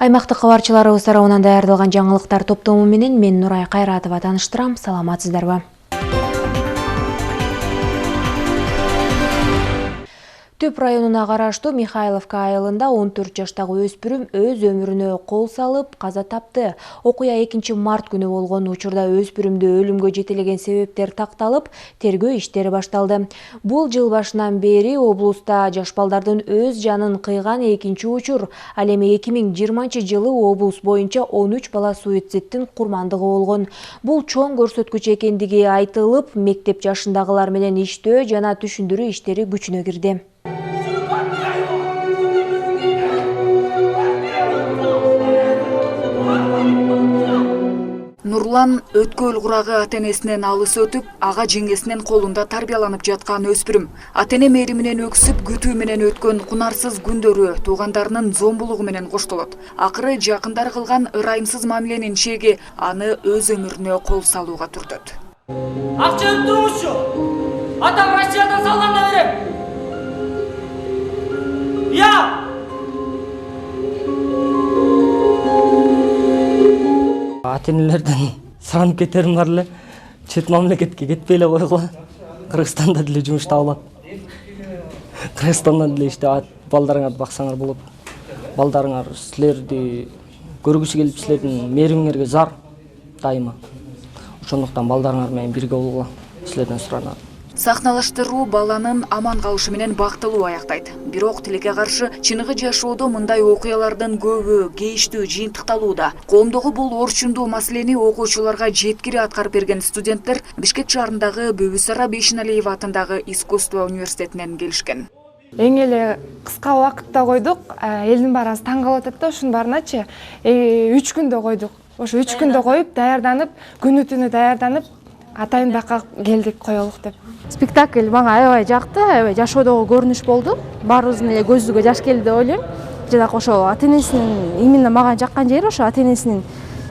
Аймактык кабарчыларыбыз тарабынан даярдалган жаңылыктар топтому менен мен Нурай Кайратова таныштырам. Саламатсыздарбы? Төп районуна караштуу Михайловка айылында 14 жаштагы өспүрүм өз өмүрүнө кол салып каза тапты. Окуя 2-март күнү болгон. Учурда өспүрүмдү өлүмгө жетелеген себептер такталып, тергөө иштери башталды. Бул жыл башынан бери облуста жаш балдардын өз жанын кыйган экинчи учур. Ал эми 2020-жылы облус боюнча 13 бала суицидтин курмандыгы болгон. Бул чоң көрсөткүч экендиги айтылып, мектеп жашындагылар менен иштөө жана түшүндүрүү иштери күчүнө кирди. Нурлан өткөл курагы ата-энесинен алыс өтүп, ага жеңесинин колунда тарбияланып жаткан өспүрүм. Ата-эне мээри менен өксүп, күтүү менен өткөн кунарсыз күндөрү туугандарынын зомбулугу менен коштолот. Акыры жакындары кылган ырайымсыз мамиленин чеги аны өз өмүрүнө кол салууга түртөт. Акча турмушчу. Атам Россиядан салганда берем. Я! Ата-энелерден суранып кетерим бар эле. Чет мамлекетке кетпей эле койгула. Кыргызстанда деле жумуш табылат. Кыргызстандан деле иштеп балдарыңарды баксаңар болот. Балдарыңар силерди көргүсү келип силердин мээримиңерге зар дайыма. Ошондуктан балдарыңар менен бирге болгула. Силерден суранат. Сахналаштыруу баланын аман калышы менен бактылуу аяктайт. Бирок тилекке каршы чыныгы жашоодо мындай окуялардын көбү кейиштүү жыйынтыкталууда. Коомдогу бул орчундуу маселени окуучуларга жеткире аткарып берген студенттер Бишкек шаарындагы Бүбүсара Бейшеналиева атындагы искусство университетинен келишкен. Эң эле кыска убакытта койдук. Элдин баары аз таң калып атат да, ушунун баарыначы 3 күндө койдук. Ошо 3 күндө коюп, даярданып, күнү түнү даярданып, атайын бакка келдик коелук деп. Спектакль мага аябай жакты, аябай жашоодогу көрүнүш болду. Баарыбыздын эле көзүбүзгө жаш келди деп ойлойм. Жана ошо ата-энесинин именно мага жаккан жери ошо ата-энесинин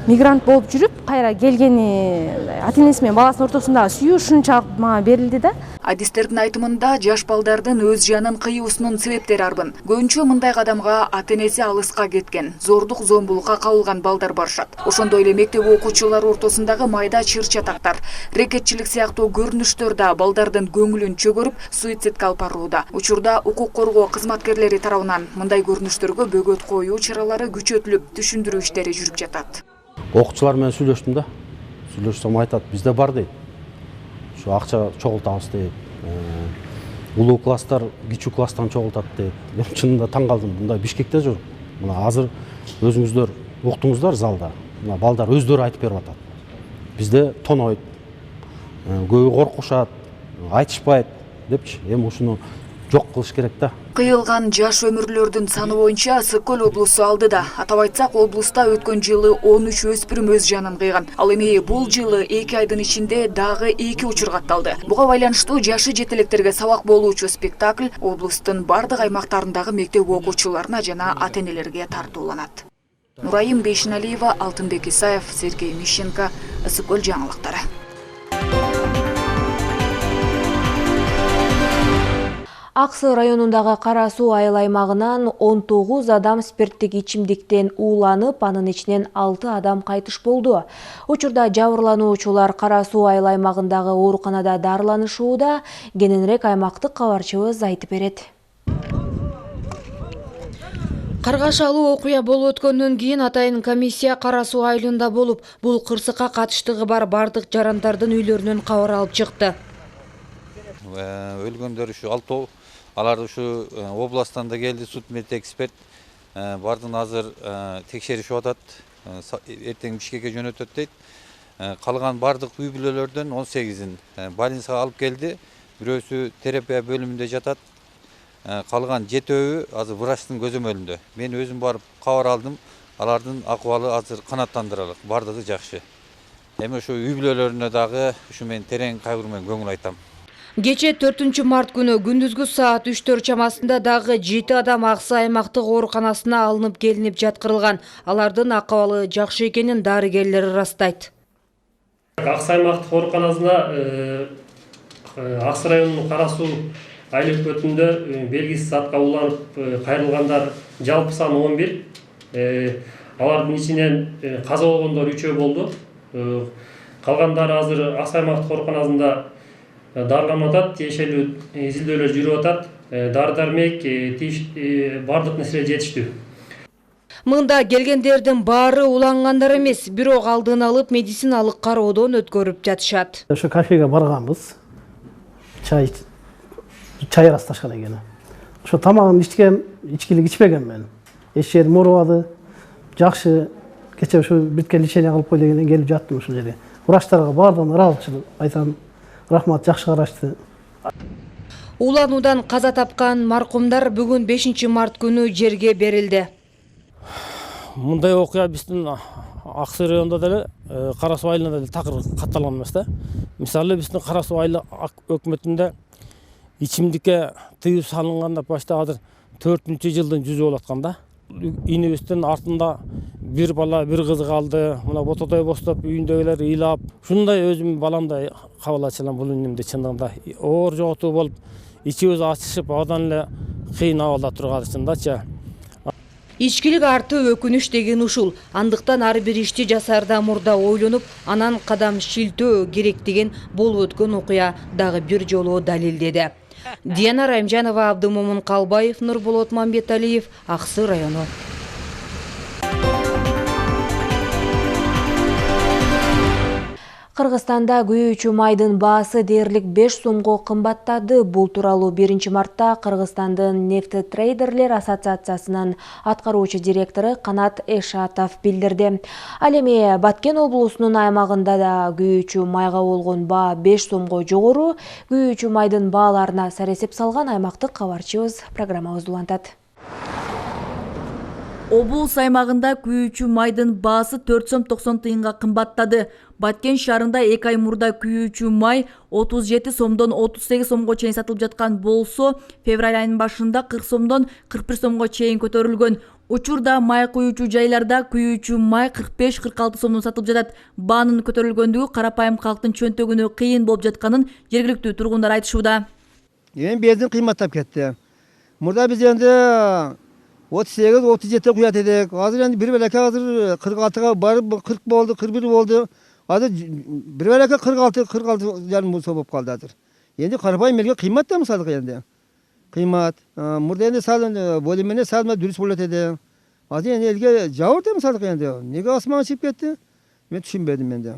мигрант болуп жүрүп, кайра келгени, ата-энеси менен баласынын ортосундагы сүйүү ушунчалык мага берилди да. Адистердин айтымында жаш балдардын өз жанын кыюусунун себептери арбын. Көбүнчө мындай кадамга ата-энеси алыска кеткен, зордук зомбулукка кабылган балдар барышат. Ошондой эле мектеп окуучулары ортосундагы майда чыр-чатактар, рекетчилик сыяктуу көрүнүштөр да балдардын көңүлүн чөгөрүп, суицидке алып барууда. Учурда укук коргоо кызматкерлери тарабынан мындай көрүнүштөргө бөгөт коюу чаралары күчөтүлүп, түшүндүрүү иштери жүрүп жатат. Окуучулар менен сүйлөштүм да. Сүйлөшсөм айтат, бизде бар дейт. Şu акча чогултабыз дейт. Улуу класстар кичүү класстан чогултат дейт. Мен чынында таң калдым. Мындай Бишкекте жок. Мына азыр өзүңүздөр уктуңуздар залда. Мына балдар өздөрү айтып берип атат. Бизде тонойт. Көбү коркушат, айтышпайт депчи. Эми ушуну жок кылыш керек да. Кыйылган жаш өмүрлөрдүн саны боюнча Ысык-Көл облусу алдыда. Атап айтсак, облуста өткөн жылы 13 өспүрүм өз жанын кыйган. Ал эми бул жылы 2 айдын ичинде дагы 2 учур катталды. Буга байланыштуу жашы жетелектерге сабак болуучу спектакль облустун бардык аймактарындагы мектеп окуучуларына жана ата-энелерге тартууланат. Нурайым Бейшеналиева, Алтынбек Исаев, Сергей Мищенко, Ысык-Көл жаңылыктары. Аксы районундагы Кара Суу айыл аймагынан 19 адам спирттик ичимдиктен ууланып, анын ичинен 6 адам кайтыш болду. Учурда жабырлануучулар Кара Суу айыл аймагындагы ооруканада дарыланышууда. Кененирээк аймактык кабарчыбыз айтып берет. Каргашалуу окуя болуп өткөндөн кийин атайын комиссия Кара Суу айылында болуп, бул кырсыкка катыштыгы бар бардык жарандардын үйлөрүнөн кабар алып чыкты. Өлгөндөр ушу 6, алар ушу областтан да келди, судмед эксперт. Бардын азыр текшеришип атат. Эртең Бишкекке жөнөтөт дейт. Калган бардык үй бүлөлөрдөн 18-ин больницага алып келди. Бирөөсү терапия бөлүмүндө жатат. Калган 7-өө азыр врачтын көзөмөлүндө. Мен өзүм барып кабар алдым. Алардын акыбалы азыр канааттандырарлык, бардыгы жакшы. Эми ошо үй бүлөлөрүнө дагы ушу мен терең кайгыруу менен көңүл айтам. Кече 4-март күнү күндүзгү саат 3-4 чамасында дагы 7 адам Аксы аймактык ооруканасына алынып келинип жаткырылган. Алардын акыбалы жакшы экенин дарыгерлер ырастайт. Аксы аймактык ооруканасына Аксы районунун Кара Суу айыл өкмөтүндө белгисиз затка ууланып кайрылгандар жалпы саны 11. Алардын ичинен каза болгондор 3 болду. Калгандары азыр Аксай аймактык ооруканасында дарыланып атат, тиешелүү изилдөөлөр жүрүп атат. Дары-дармек бардык нерселер жетиштүү. Мында келгендердин баары улангандар эмес, бирок алдын алып медициналык кароодон өткөрүп жатышат. Ошо кафеге барганбыз. Чай ырасташкан экен. Ошо тамагын ичкем, ичкилик ичпеген мен. Эч жерим оорубады. Жакшы кече ошо бирке лечение кылып кой дегенден келип жаттым ошол жерге. Врачтарга бардыгына ыраазычылык айтам. Рахмат, жакшы карашты. Улануудан каза тапкан маркумдар бүгүн 5 март күнү жерге берилди. Мындай окуя биздин Аксай районунда деле, Кара Суу айылында деле такыр катталган эмес да. Мисалы биздин Кара Суу айылы өкмөтүндө ичимдикке тыюу салынганда башта азыр 4-жылдын жүзү болуп аткан да. Инибиздин артында бир бала, бир кызы калды. Мына ботодой бостоп үйүндөгүлөр ыйлап, ушундай өзүм баламдай кабыл алчылам бул инемди чындыгында. Оор жоготуу болуп, ичибиз ачышып, абдан эле кыйын абалда турганчындачы. Ичкилик арты өкүнүч деген ушул. Андыктан ар бир ишти жасаарда мурда ойлонуп, анан кадам шилтөө керек деген болуп өткөн окуя дагы бир жолу далилдеди. Диана Раймжанова, Абдымомун Калбаев, Нурболот Мамбеталиев, Аксай району. Кыргызстанда күйүүчү майдын баасы дээрлик 5 сомго кымбаттады. Бул тууралуу 1 мартта Кыргызстандын нефт трейдерлер ассоциациясынын аткаруучу директору Канат Эшатов билдирди. Ал эми Баткен облусунун аймагында да күйүүчү майга болгон баа 5 сомго жогору. Күйүүчү майдын бааларына саресеп салган аймактык кабарчыбыз программабызды улантат. Облус аймагында күйүүчү майдын баасы 4 сом 90 тыйынга кымбаттады. Баткен шаарында 2 ай мурда күйүүчү май 37 сомдон 38 сомго чейин сатылып жаткан болсо, февраль айынын башында 40 сомдон 41 сомго чейин көтөрүлгөн. Учурда май күйүүчү жайларда күйүүчү май 45-46 сомдон сатылып жатат. Баанын көтөрүлгөндүгү карапайым калктын чөнтөгүнө кыйын болуп жатканын жергиликтүү тургундар айтышууда. Бензин кыйматтап кетти. Мурда биз энди 38-37 куят едик. Азыр енді бір бәләке азыр 46-га барып 40 болды, 41 болды. Азыр бір бәләке 46 жарым сом болып қалды азыр. Енді қарапайым елге қимат та мысалдық енді. Қимат. Мұрда енді салын, бөліміне салма дұрыс болады еді. Азыр енді елге жауыр да мысалдық енді. Неге асман шығып кетті? Мен түшінбедім енді.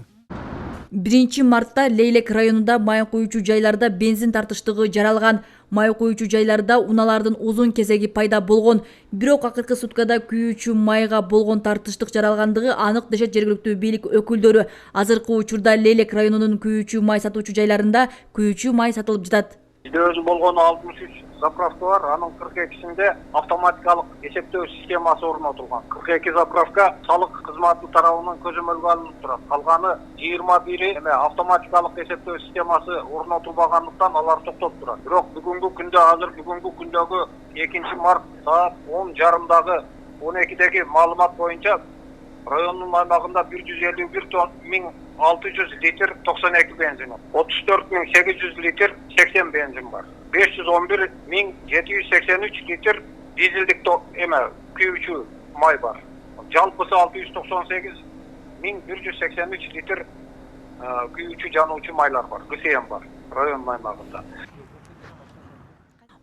1 мартта Лейлек районунда май куючу жайларда бензин тартыштыгы жаралган. Май куючу жайларда уналардын узун кезеги пайда болгон. Бирок акыркы суткада күйүүчү майга болгон тартыштык жаралгандыгы анык дешет жергиликтүү бийлик өкүлдөрү. Азыркы учурда Лейлек районунун күйүүчү май сатуучу жайларында күйүүчү май сатылып жатат. Bizde özü болгону 63 заправка бар, анын 42-синде автоматикалык эсептөө системасы орнотулган. 42 заправка салык кызматы тарабынан көзөмөлгө алынып турат. Калганы 21-и автоматикалык эсептөө системасы орнотулбагандыктан алар токтоп турат. Бирок бүгүнкү күндө бүгүнкү күндөгү 2 март саат 10:30 12-деги маалымат боюнча райондун аймагында 151.600 литр 92 бензин, 34.800 литр 80 бензин бар. 511.783 литр дизелдик күйүүчү май бар. Жалпысы 698.183 литр күйүүчү жануучу майлар бар, ГСМ бар район аймагында.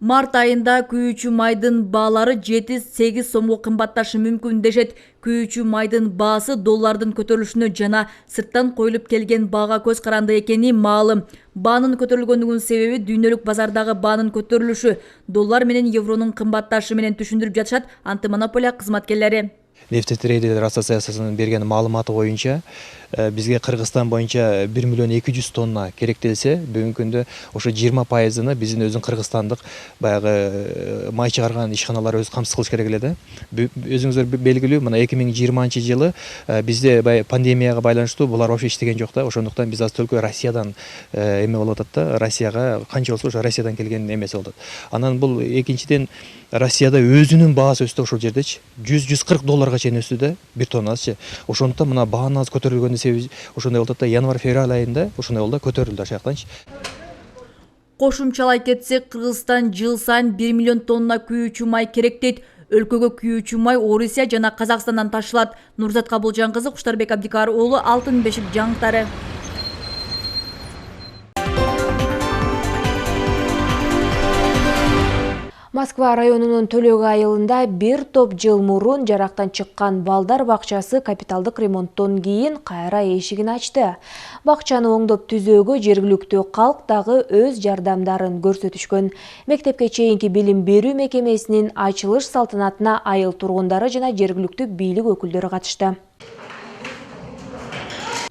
Март айында күйүүчү майдын баалары 7-8 сомго кымбатташы мүмкүн дешет. Күйүүчү майдын баасы доллардын көтөрүлүшүнө жана сырттан коюлуп келген баага көз каранды экени маалым. Баанын көтөрүлгөндүгүнүн себеби дүйнөлүк базардагы баанын көтөрүлүшү. Доллар менен евронун кымбатташы менен түшүндүрүп жатышат антимонополия кызматкерлери. Нефть трейдерлер ассоциациясынын берген маалыматы боюнча бизге Кыргызстан боюнча 1.200.000 тонна керектелсе, бүгүнкү күндө ошо 20%-ны биздин өзүн кыргызстандык баягы май чыгарган ишканалар өзү камсыз кылыш керек эле да. Өзүңүздөр белгилүү, мына 2020-жылы бизде пандемияга байланыштуу булар вообще иштеген жок да. Ошондуктан биз азыр только Россиядан эме болуп атат да. Россияга канча болсо ошо Россиядан келген эмеси болот. Анан бул экинчиден Россияда өзүнүн баасы өстү ошол жердечи. 100-140 долларга чейин өстү да бир тоннасы. Ошондуктан мына баанын аз көтөрүлгөнүн себеби ошондой болот да. Январь-февраль айында ошондой болду, көтөрүлдү ашактанчы. Кошумчалай кетсек, Кыргызстан жыл сайын 1 миллион тонна күйүүчү май керек дейт. Өлкөгө күйүүчү май Орусия жана Казакстандан ташылат. Нурзат Кабылжан кызы, Куштарбек Абдикар уулу, Алтын бешик жаңылыктары. Москва районунун Төлөк айылында бир топ жыл мурун жарактан чыккан балдар бакчасы капиталдык ремонттон кийин кайра эшигин ачты. Бакчаны оңдоп түзөөгө жергиликтүү калк дагы өз жардамдарын көрсөтүшкөн. Мектепке чейинки билим берүү мекемесинин ачылыш салтанатына айыл тургундары жана жергиликтүү бийлик өкүлдөрү катышты.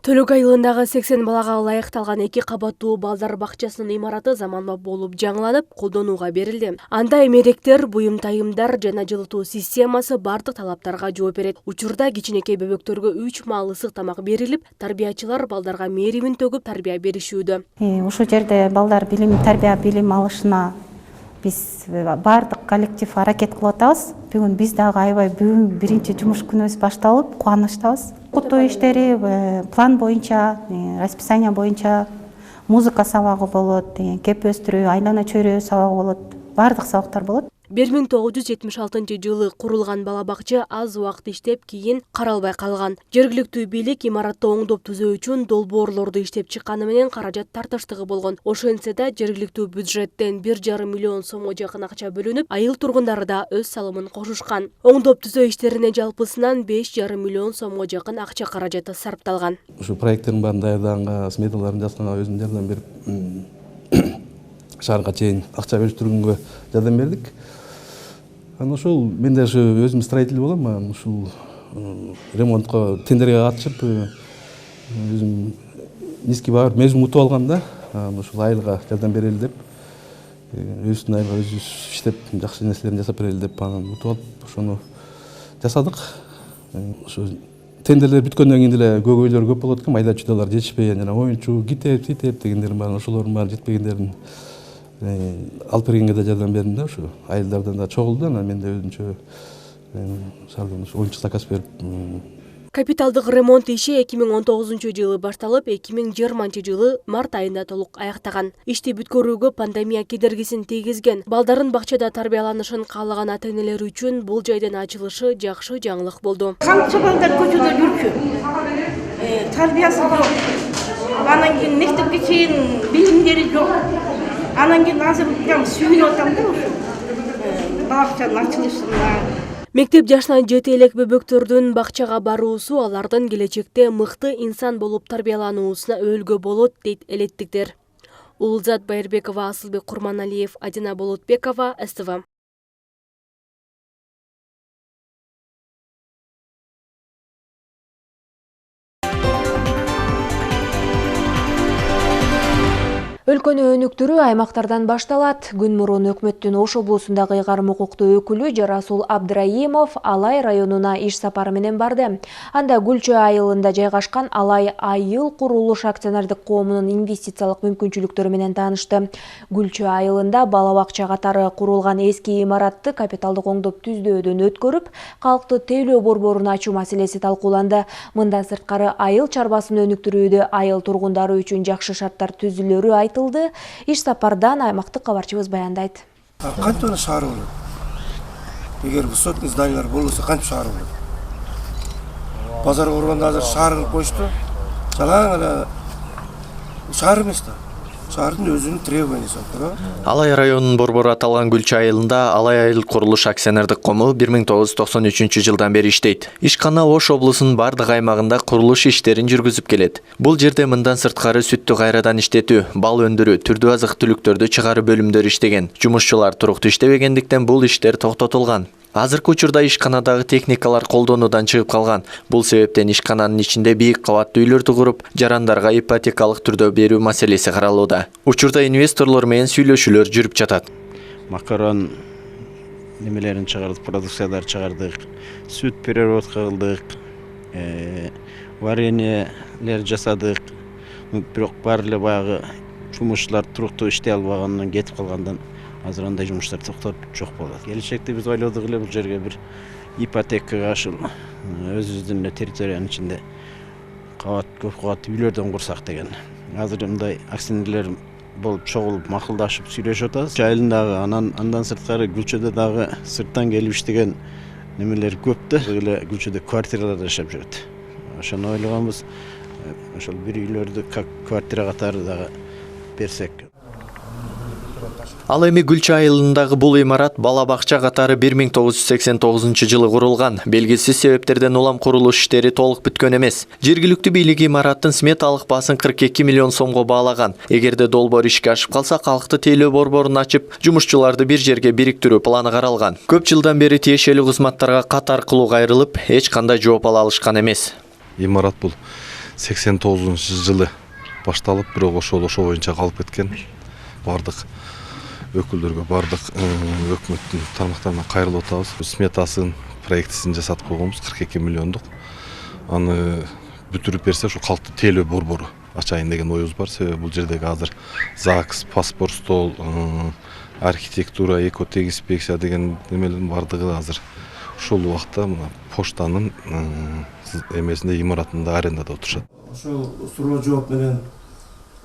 Төлөк айылындагы 80 балага ылайыкталган 2 кабаттуу балдар бакчасынын имараты заманбап болуп жаңыланып, колдонууга берилди. Анда эмеректер, буюм-тайымдар жана жылытуу системасы бардык талаптарга жооп берет. Учурда кичинекей бөбөктөргө 3 маал ысык тамак берилип, тарбиячылар балдарга мээримин төгүп тарбия беришүүдө. Ушул жерде балдар билим алышына биз бардык коллектив аракет кылып атабыз. Бүгүн биз дагы аябай бүгүн биринчи жумуш күнүбүз башталып, кубанычтабыз. Окутуу иштери план боюнча, расписание боюнча музыка сабагы болот, кеп өстүрүү, айлана чөйрөө сабагы болот. Бардык сабактар болот. 1976 жылы курулган бала бакча аз убакыт иштеп, кийин каралбай калган. Жергиликтүү бийлик имаратты оңдоп түзөө үчүн долбоорлорду иштеп чыкканы менен каражат тартыштыгы болгон. Ошентсе да жергиликтүү бюджеттен 1,5 миллион сомго жакын акча бөлүнүп, айыл тургундары да өз салымын кошушкан. Оңдоп түзөө иштерине жалпысынан 5,5 миллион сомго жакын акча каражаты сарпталган. Ушу проекттердин баарын даярдаганга, сметаларын жазганга өзүм жардам берип, шаарга чейин акча бөлүштүргөнгө жардам бердик. Ошол мен даже өзүм строитель болом, ушул ремонтко тендерге катышып, өзүм низкий баар мезгим утуп алгам да, ушул айылга жардам берели деп, өзүбүздүн айылга өзүбүз иштеп, жакшы нерселерин жасап берели деп утуп алып, ошону жасадык. Ошо тендерлер бүткөндөн кийин деле көйгөйлөр көп болот экен, майда чүйдалар жетишпеген, жана оюнчу, китеп, дегендердин баарын, ошолордун баарын жетпегендерин алып бергенге да жардам бердим да, ушу айылдардан да чогулду, анан мен да өзүмчө шаардан оюнчу заказ берип. Капиталдык ремонт иши 2019 жылы башталып, 2020 жылы март айында толук аяктаган. Ишти бүткөрүүгө пандемия кедергисин тийгизген. Балдарын бакчада тарбияланышын каалаган ата-энелер үчүн бул жайдын ачылышы жакшы жаңылык болду. Канча балдар көчөдө жүрчү, тарбиясы жок, анан кийин мектепке чейин билимдери жок. Анан кийин азыр прям сүйүнүп атам да ушу бакчанын ачылышына. Мектеп жашынан жете элек бөбөктөрдүн бакчага баруусу алардын келечекте мыкты инсан болуп тарбиялануусуна өөлгө болот, дейт элеттиктер. Улзат Байырбекова, Асылбек Курманалиев, Адина Болотбекова, СТВ. Өлкөнү өнүктүрүү аймактардан башталат. Күн мурун өкмөттүн Ош облусундагы ыйгарым укуктуу өкүлү Жарасул Абдраимов Алай районуна иш сапары менен барды. Анда Гүлчө айылында жайгашкан Алай айыл курулуш акционердик коомунун инвестициялык мүмкүнчүлүктөрү менен таанышты. Гүлчө айылында бала бакча катары курулган эски имаратты капиталдык оңдоп түздөөдөн өткөрүп, калкты тейлөө борборун ачуу маселеси талкууланды. Мындан сырткары айыл чарбасын өнүктүрүүдө айыл тургундары үчүн жакшы шарттар түзүлөрү айтылды. Иш сапардан аймактык кабарчыбыз баяндайт. Кантип шаар болот? Эгер высотный зданиялар болбосо кантип шаар болот? Базар курганда азыр шаар кылып коюшту. Жалаң эле шаар эмес да. Шаардын өзүнүн требованиясы бар. Алай районунун борбору аталган Гүлчө айылында Алай айыл курулуш акционердик коому 1993 жылдан бери иштейт. Ишкана Ош облусунун бардык аймагында курулуш иштерин жүргүзүп келет. Бул жерде мындан сырткары сүттү кайрадан иштетүү, бал өндүрүү, түрдүү азык-түлүктөрдү чыгаруу бөлүмдөрү иштеген. Жумушчулар туруктуу иштебегендиктен бул иштер токтотулган. Азыркы учурда ишканадагы техникалар колдонуудан чыгып калган. Бул себептен ишкананын ичинде бийик кабаттуу үйлөрдү куруп, жарандарга ипотекалык түрдө берүү маселеси каралууда. Учурда инвесторлор менен сүйлөшүүлөр жүрүп жатат. Макарон немелерин чыгардык, продукциялар чыгардык, сүт переработка кылдык, вареньелер жасадык. Бирок баары эле баягы жумушчулар туруктуу иштей албагандан кетип калгандан азыр андай жумуштар токтоп жок болот. Келечекте биз ойлодук эле бул жерге бир ипотекага ушул өзүбүздүн эле территориянын ичинде көп кабаттуу үйлөрдөн курсак деген. Азыр мындай акционерлер болуп чогулуп макулдашып сүйлөшүп атабыз. Айылындагы андан сырткары Гүлчөдө дагы сырттан келип иштеген немелер көп да. Эле Гүлчөдө квартираларда жашап жүрөт. Ошону ойлогонбуз. Ошол бир үйлөрдү квартира катары дагы берсек. Ал эми Гүлчө айылындагы бул имарат бала бакча катары 1989-жылы курулган. Белгисиз себептерден улам курулуш иштери толук бүткөн эмес. Жергиликтүү бийлик имараттын сметалык баасын 42 миллион сомго баалаган. Эгерде долбоор ишке ашып калса, калкты тейлөө борборун ачып, жумушчуларды бир жерге бириктирүү планы каралган. Көп жылдан бери тиешелүү кызматтарга кат аркылуу кайрылып, эч кандай жооп ала алышкан эмес. Имарат бул 89-жылы башталып, бирок ошо боюнча калып кеткен. Бардык өкүлдөргө, бардык өкмөттүн тармактарына кайрылып атабыз. Сметасын, проектисин жасатып койгонбуз 42 миллиондук. Аны бүтүрүп берсе, ушу калкты тейлөө борбору ачайын деген оюбуз бар. Себеби бул жердеги азыр ЗАГС, паспорт стол, архитектура, экотегинспекция деген немелердин бардыгы азыр ушул убакта мына поштанын эмесинде, имаратында арендада отурушат. Ошол суроо жооп менен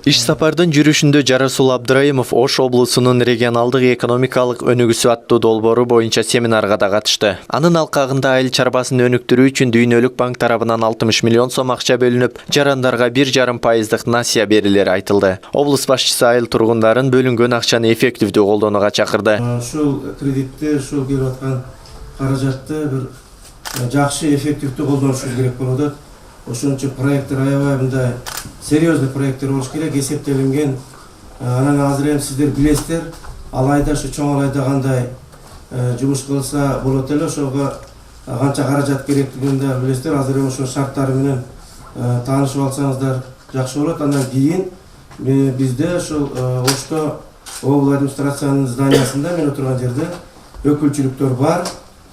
Иш сапардын жүрүшүндө Жарасул Абдраимов Ош облусунун регионалдык экономикалык өнүгүүсү аттуу долбоору боюнча семинарга да катышты. Анын алкагында айыл чарбасын өнүктүрүү үчүн Дүйнөлүк банк тарабынан 60 миллион сом акча бөлүнүп, жарандарга 1,5% насыя берилери айтылды. Облус башчысы айыл тургундарын бөлүнгөн акчаны эффективдүү колдонууга чакырды. Ушул кредитти, ушул келип аткан каражатты бир жакшы эффективдүү колдонушубуз керек болуп атат. Ошон үчүн проекттер аябай мындай серьезный проекттер болуш керек, эсептелинген. Анан азыр эми сиздер билесиздер, алайда ушу чоң алайда кандай жумуш кылса болот эле, ошого канча каражат керектигин да билесиздер. Азыр эми ошо шарттары менен таанышып алсаңыздар жакшы болот. Андан кийин бизде ошол Ошто обл администрациянын зданиясында, мен отурган жерде өкүлчүлүктөр бар.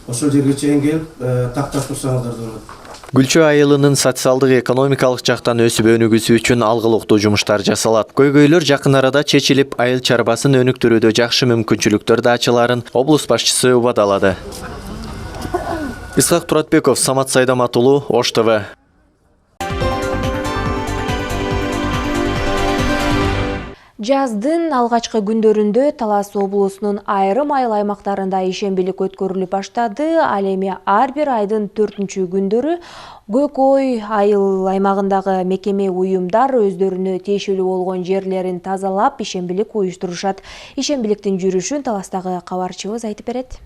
Ошол жерге чейин келип тактап турсаңыздар болот. Гүлчө айылынын социалдык экономикалык жактан өсүп өнүгүүсү үчүн алгылыктуу жумуштар жасалат. Көйгөйлөр жакын арада чечилип, айыл чарбасын өнүктүрүүдө жакшы мүмкүнчүлүктөр да ачыларын облус башчысы убадалады. Исхак Туратбеков, Самат Сайдамат уулу, Ош ТВ. Жаздын алгачкы күндөрүндө Талас облусунун айрым айыл аймактарында ишембилик өткөрүлүп баштады. Ал эми ар бир айдын 4-күндөрү Көк Ой айыл аймагындагы мекеме уюмдар өздөрүнө тиешелүү болгон жерлерин тазалап, ишембилик уюштурушат. Ишембиликтин жүрүшүн Таластагы кабарчыбыз айтып берет.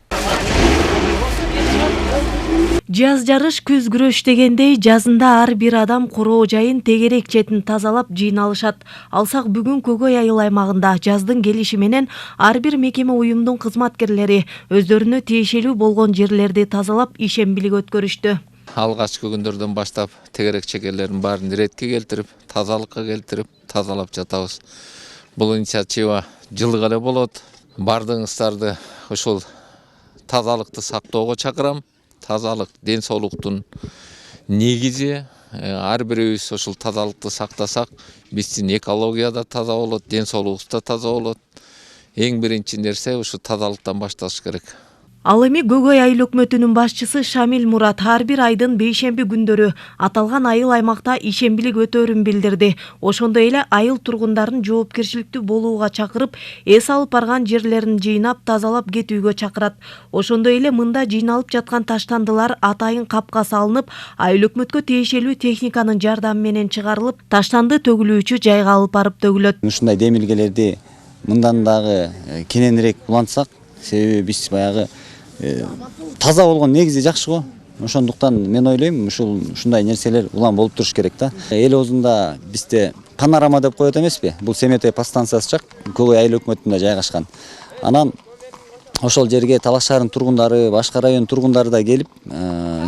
Жаз жарыш күз күрөш дегендей, жазында ар бир адам короо жайын, тегерек четин тазалап жыйналышат. Алсак бүгүн Көк Ой айыл аймагында жаздын келиши менен ар бир мекеме уюмдун кызматкерлери өздөрүнө тиешелүү болгон жерлерди тазалап, ишембилик өткөрүштү. Алгачкы күндөрдөн баштап тегерек чекелерин баарын иретке келтирип, тазалыкка келтирип, тазалап жатабыз. Бул инициатива жылга эле болот. Бардыгыңыздарды ушул тазалыкты сактоого чакырам. Тазалык ден соолуктун негизи. Ар бирибиз ушул тазалыкты сактасак, биздин экология да таза болот, ден соолугубуз да таза болот. Эң биринчи нерсе ушу тазалыктан башташ керек. Ал эми Көк Ой айыл өкмөтүнүн башчысы Шамил Мурат ар бир айдын бейшемби күндөрү аталган айыл аймакта ишембилик өтөөрүн билдирди. Ошондой эле айыл тургундарын жоопкерчиликтүү болууга чакырып, эс алып барган жерлерин жыйнап, тазалап кетүүгө чакырат. Ошондой эле мында жыйналып жаткан таштандылар атайын капка салынып, айыл өкмөткө тиешелүү техниканын жардамы менен чыгарылып, таштанды төгүлүүчү жайга алып барып төгүлөт. Ушундай демилгелерди мындан дагы кененирээк улантсак, себеби биз баягы таза болгон негизи жакшы го. Ошондуктан мен ойлойм, ушундай нерселер улам болуп туруш керек да. Эл оозунда бизде панорама деп коет эмеспи? Бул Семетей подстанциясы жак Көк Ой айыл өкмөтүндө жайгашкан. Анан ошол жерге Талас шаарынын тургундары, башка район тургундары да келип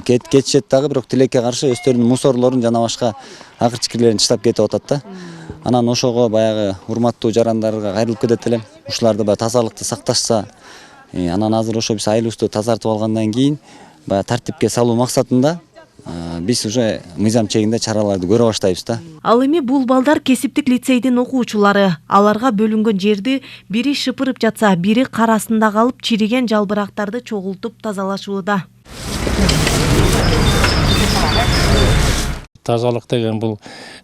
кетишет дагы, бирок тилекке каршы өздөрүнүн мусорлорун жана башка акыр-чикирлерин таштап кетип атат да. Анан ошого баягы урматтуу жарандарга кайрылып кетет элем. Ушуларды баягы тазалыкты сакташса, анан азыр ошо биз айылыбызды тазартып алгандан кийин баягы тартипке салуу максатында биз уже мыйзам чегинде чараларды көрө баштайбыз да. Ал эми бул балдар кесиптик лицейдин окуучулары. Аларга бөлүнгөн жерди бири шыпырып жатса, бири кар астында калып, чириген жалбырактарды чогултуп тазалашууда. тазалык деген бул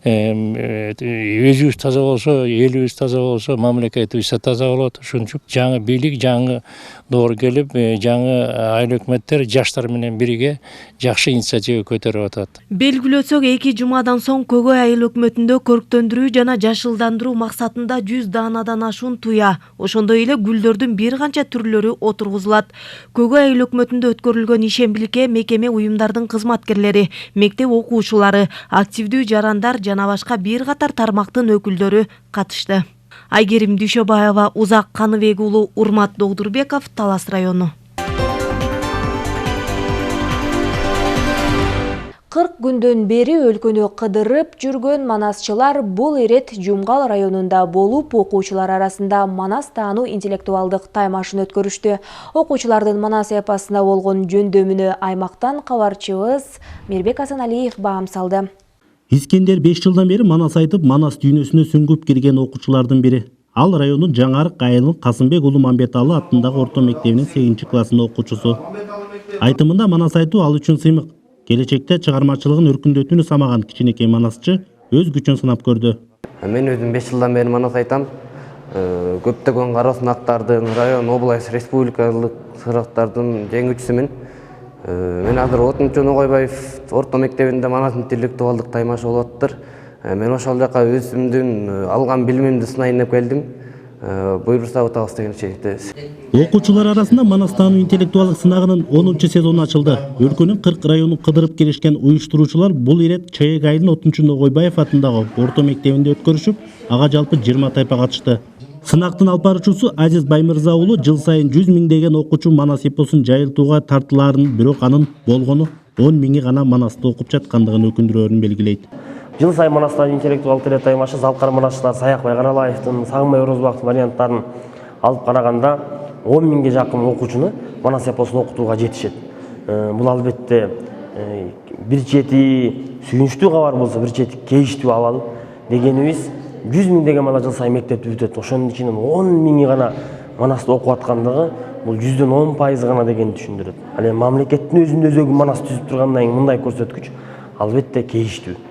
өзүбүз таза болсо, элибиз таза болсо, мамлекетибиз таза болот. Ошон үчүн жаңы бийлик, жаңы доор келип, жаңы айыл өкмөттөр жаштар менен бирге жакшы инициатива көтөрүп атат. Белгилесек, 2 жумадан соң Көгөй айыл өкмөтүндө көрктөндүрүү жана жашылдандыруу максатында 100 даанадан ашуун туя, ошондой эле гүлдөрдүн бир канча түрлөрү отургузулат. Көгөй айыл өкмөтүндө өткөрүлгөн ишембиликке мекеме уюмдардын кызматкерлери, мектеп окуучулары, активдүү жарандар жана башка бир катар тармактын өкүлдөрү катышты. Айгерим Дүйшөбаева, Узак Каныбек уулу, Урмат Доудурбеков, Талас району. 40 күндөн бери өлкөнү кыдырып жүргөн манасчылар бул ирет Жумгал районунда болуп, окуучулар арасында манас таануу интеллектуалдык таймашын өткөрүштү. Окуучулардын манас эпосуна болгон жөндөмүнө аймактан кабарчыбыз Мирбек Асаналиев баам салды. Искендер 5 жылдан бери манас айтып, манас дүйнөсүнө сүңгүп кирген окуучулардын бири. Ал районун Жаңарык айылынын Касымбек уулу Мамбеталы аттындагы орто мектебинин 8 классынын окуучусу. Айтымында манас айтуу ал үчүн сыймык. Келечекте чыгармачылыгын өркүндөтүүнү самаган кичинекей манасчы өз күчүн сынап көрдү. Мен өзүм 5 жылдан бери манас айтам. Көптөгөн кароо сынактардын, район, область, республикалык сынактардын жеңүүчүсүмүн. Мен азыр Отунчун Огойбаев орто мектебинде манас интеллектуалдык таймашы болуп атыптыр. Мен ошол жака өзүмдүн алган билимимди сынайын деп келдим. Буйрса отабыз деген чектебиз. Окуучулар арасында манас таануу интеллектуалдык сынагынын 10-сезону ачылды. Өлкөнүн 40 районун кыдырып келишкен уюштуруучулар бул ирет Чаек айылынын Отунчун Огойбаев атындагы орто мектебинде өткөрүшүп, ага жалпы 20 тайпа катышты. Сынактын алып баруучусу Азиз Баймырза уулу жыл сайын 100 миңдеген окуучу манас эпосун жайылтууга тартылаарын, бирок анын болгону 10 миңи гана манасты окуп жаткандыгын өкүндүрөөрүн белгилейт. Жыл сайын манастан интеллектуалдык таймашы Залкар манасчылар Саякбай Каралаевдин, Сагынбай Орозбактын варианттарын алып караганда 10 миңге жакын окуучуну манас эпосун окутууга жетишет. Бул албетте бир чети сүйүнүчтүү кабар болсо, бир чети кейиштүү абал. Дегенибиз 100 миңдеген бала жыл сайын мектепти бүтөт. Ошонун ичинен 10 миңи гана манасты окуп аткандыгы бул 10% гана дегенди түшүндүрөт. Ал эми мамлекеттин өзүнүн өзөгү манас түзүп тургандан кийин мындай көрсөткүч албетте кейиштүү.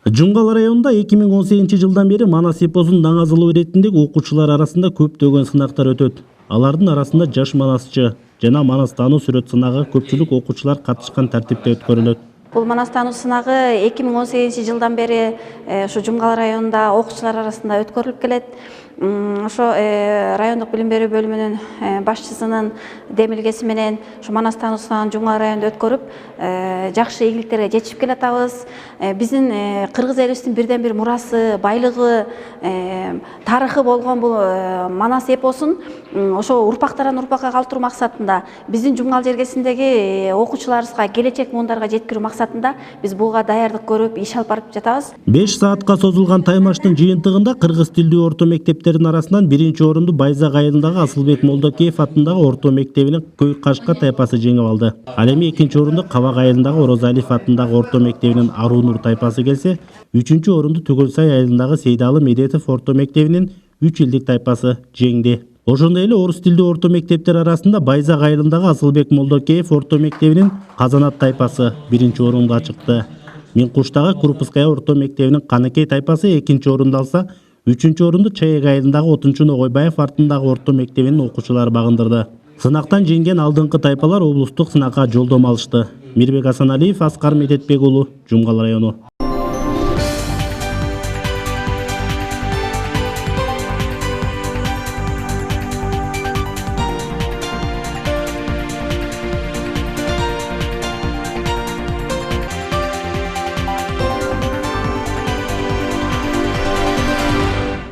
Жумгал районунда 2018 жылдан бери манас эпосун даңазылоо иретиндеги окуучулар арасында көптөгөн сынактар өтөт. Алардын арасында жаш манасчы жана манас таануу сүрөт сынагы көпчүлүк окуучулар катышкан тартипте өткөрүлөт. Бул манас таануу сынагы 2018 жылдан бери ушу Жумгал районунда окуучулар арасында өткөрүлүп келет. Ошо райондук билим берүү бөлүмүнүн башчысынын демилгеси менен ушу манас таануу сынагын Жумгал районунда өткөрүп, жакшы ийгиликтерге жетишип келатабыз. Биздин кыргыз элибиздин бирден бир мурасы, байлыгы, тарыхы болгон бул манас эпосун ошо урпактардан урпакка калтыруу максатында, биздин Жумгал жергесиндеги окуучуларыбызга, келечек муундарга жеткирүү максатында биз буга даярдык көрүп, иш алып барып жатабыз. 5 саатка созулган таймаштын жыйынтыгында кыргыз тилдүү орто мектептердин арасынан биринчи орунду Байзак айылындагы Асылбек Молдокеев атындагы орто мектебинин Көй Кашка тайпасы жеңип алды. Ал эми экинчи орунду Кабак айылындагы Орозалиев атындагы орто мектебинин Арунур тайпасы келсе, үчүнчү орунду Түгөлсай айылындагы Сейдалы Медетов орто мектебинин 3 илдик тайпасы жеңди. Ошондой эле орус тилдүү орто мектептер арасында Байзак айылындагы Асылбек Молдокеев орто мектебинин Казанат тайпасы биринчи орунга чыкты. Минкуштагы Крупская орто мектебинин Каныкей тайпасы экинчи орунду алса, үчүнчү орунду Чаек айылындагы Отунчун Огойбаев атындагы орто мектебинин окуучулары багындырды. Сынактан жеңген алдыңкы тайпалар облустук сынакка жолдомо алышты. Мирбек Асаналиев, Аскар Медетбек уулу, Жумгал району.